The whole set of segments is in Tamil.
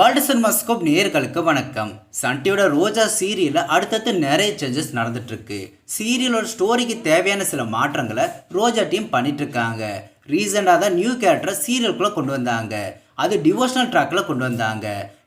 வேர்ல்டு சினிமாஸ்கோப் நேயர்களுக்கு வணக்கம். சன் டிவியோட ரோஜா சீரியலில் அடுத்தடுத்து நிறைய சேஞ்சஸ் நடந்துட்டு இருக்கு. சீரியலோட ஸ்டோரிக்கு தேவையான சில மாற்றங்களை ரோஜா டீம் பண்ணிட்டு இருக்காங்க. ரீசெண்டாக தான் நியூ கேரக்டரை சீரியலுக்குள்ள கொண்டு வந்தாங்க. அது டிவோஷனல் ட்ராக்ல கொண்டு வந்தாங்க.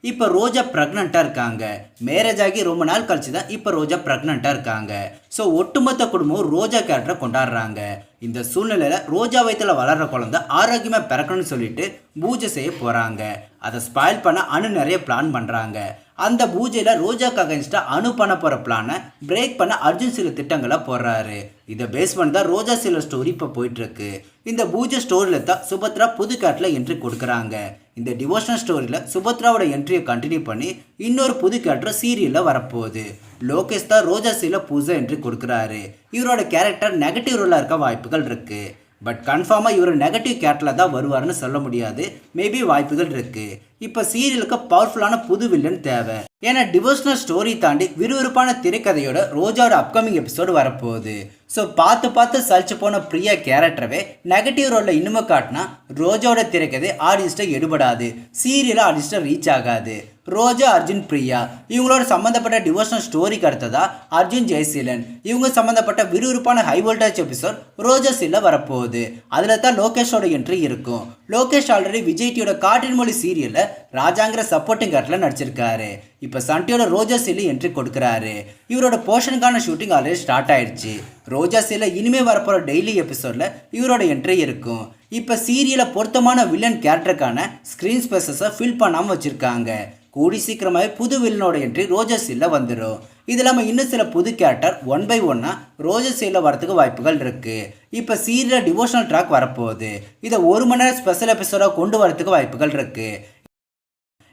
இப்போ ரோஜா ப்ரெக்னெண்ட்டாக இருக்காங்க. மேரேஜ் ஆகி ரொம்ப நாள் கழிச்சு தான் இப்போ ரோஜா ப்ரெக்னெண்ட்டாக இருக்காங்க. ஸோ ஒட்டுமொத்த குடும்பம் ரோஜா கேரக்டரை கொண்டாடுறாங்க. இந்த சூழ்நிலையில் ரோஜா வயிற்றில் வளர்கிற குழந்தை ஆரோக்கியமாக பிறக்கணும்னு சொல்லிட்டு பூஜை செய்ய போகிறாங்க. அதை ஸ்பாயில் பண்ண அனு நிறைய பிளான் பண்ணுறாங்க. அந்த பூஜையில் ரோஜாக்கு அகைன்ஸ்டாக அனு பண்ண போகிற பிளானை பிரேக் பண்ண அர்ஜுன் சில திட்டங்களை போடுறாரு. இதை பேஸ் பண்ணி தான் ரோஜா சில ஸ்டோரி இப்போ போயிட்டுருக்கு. இந்த பூஜை ஸ்டோரியில் தான் சுபத்ரா புது கேரக்டரில் என்ட்ரி கொடுக்குறாங்க. இந்த டிவோஷனல் ஸ்டோரியில் சுபத்ராவோட என்ட்ரியை கண்டினியூ பண்ணி இன்னொரு புது கேரக்டர் சீரியலில் வரப்போகுது. லோகேஷ் தான் ரோஜா சீரியலில் புதுசாக என்ட்ரி கொடுக்குறாரு. இவரோட கேரக்டர் நெகட்டிவ் ரோலாக இருக்க வாய்ப்புகள் இருக்குது. பட் கன்ஃபார்மாக இவர் நெகட்டிவ் கேரக்டரில் தான் வருவார்னு சொல்ல முடியாது. மேபி வாய்ப்புகள் இருக்குது. இப்போ சீரியலுக்கு பவர்ஃபுல்லான புது வில்லன் தேவை. ஏன்னா டிவோஷனல் ஸ்டோரி தாண்டி விறுவிறுப்பான திரைக்கதையோட ரோஜாவோட அப்கமிங் எபிசோடு வரப்போகுது. ஸோ பார்த்து சலிச்சு போன பிரியா கேரக்டரவே நெகட்டிவ் ரோலில் இன்னுமே காட்டினா ரோஜாவோட திரைக்கதை ஆடியன்ஸ்ட்டை எடுபடாது. சீரியலாக ஆடியன்ஸ்ட்டை ரீச் ஆகாது. ரோஜா, அர்ஜுன், பிரியா இவங்களோட சம்மந்தப்பட்ட டிவோஷனல் ஸ்டோரிக்கு அடுத்ததா அர்ஜுன், ஜெயசீலன் இவங்க சம்மந்தப்பட்ட விறுவிறுப்பான ஹை வோல்டேஜ் எபிசோட் ரோஜா சீரியலில் வரப்போகுது. அதில் தான் லோகேஷோட என்ட்ரி இருக்கும். லோகேஷ் ஆல்ரெடி விஜய் டியோட காற்றின் மொழி சீரியலில் ராஜாங்கிற சப்போர்ட்டிங் கேரக்டரில் நடிச்சிருக்காரு. இப்போ சன் டிவியோட ரோஜா சீரியல் என்ட்ரி கொடுக்குறாரு. இவரோட போர்ஷனுக்கான ஷூட்டிங் ஆல்ரெடி ஸ்டார்ட் ஆயிடுச்சு. ரோஜா சீரியல் இனிமேல் வரப்போகிற டெய்லி எபிசோடில் இவரோட என்ட்ரி இருக்கும். இப்போ சீரியலை பொருத்தமான வில்லன் கேரக்டருக்கான ஸ்க்ரீன் ஸ்பேசஸை ஃபில் பண்ணாமல் வச்சுருக்காங்க. கூடி சீக்கிரமாகவே புது வில்லனோட என்ட்ரி ரோஜா சீரியலில் வந்துடும். இது இல்லாமல் இன்னும் சில புது கேரக்டர் ஒன் பை ஒன்னாக ரோஜா சீரியலில் வரத்துக்கு வாய்ப்புகள் இருக்குது. இப்போ சீரியலில் டிவோஷனல் ட்ராக் வரப்போகுது. இதை 1 மணி நேரம் ஸ்பெஷல் எபிசோடாக கொண்டு வரத்துக்கு வாய்ப்புகள் இருக்குது.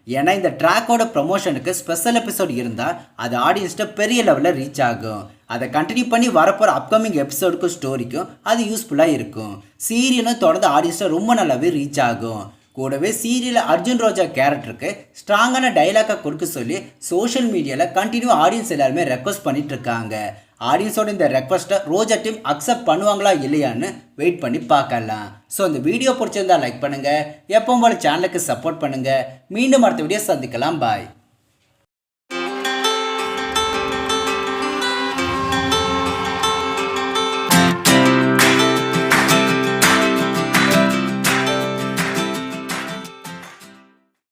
ஏன்னா இந்த ட்ராக்கோட ப்ரமோஷனுக்கு ஸ்பெஷல் எபிசோட் இருந்தால் அது ஆடியன்ஸ்ட்டை பெரிய லெவலில் ரீச் ஆகும். அதை கண்டினியூ பண்ணி வரப்போகிற அப்கமிங் எபிசோடுக்கும் ஸ்டோரிக்கும் அது யூஸ்ஃபுல்லாக இருக்கும். சீரியலும் தொடர்ந்து ஆடியன்ஸ்ட்டை ரொம்ப நல்லாவே ரீச் ஆகும். கூடவே சீரியலில் அர்ஜுன் ரோஜா கேரக்டருக்கு ஸ்ட்ராங்கான டைலாக்கை கொடுக்க சொல்லி சோஷியல் மீடியாவில் கண்டினியூ ஆடியன்ஸ் எல்லாருமே ரெக்வஸ்ட் பண்ணிட்டு இருக்காங்க. ஆடியன்ஸோட இந்த ரெக்வஸ்ட்டை ரோஜா டீம் அக்செப்ட் பண்ணுவாங்களா இல்லையான்னு வெயிட் பண்ணி பார்க்கலாம். ஸோ இந்த வீடியோ பிடிச்சிருந்தா லைக் பண்ணுங்கள். எப்பவும் போல சேனலுக்கு சப்போர்ட் பண்ணுங்கள். மீண்டும் அடுத்த வீடியோ சந்திக்கலாம். பாய்.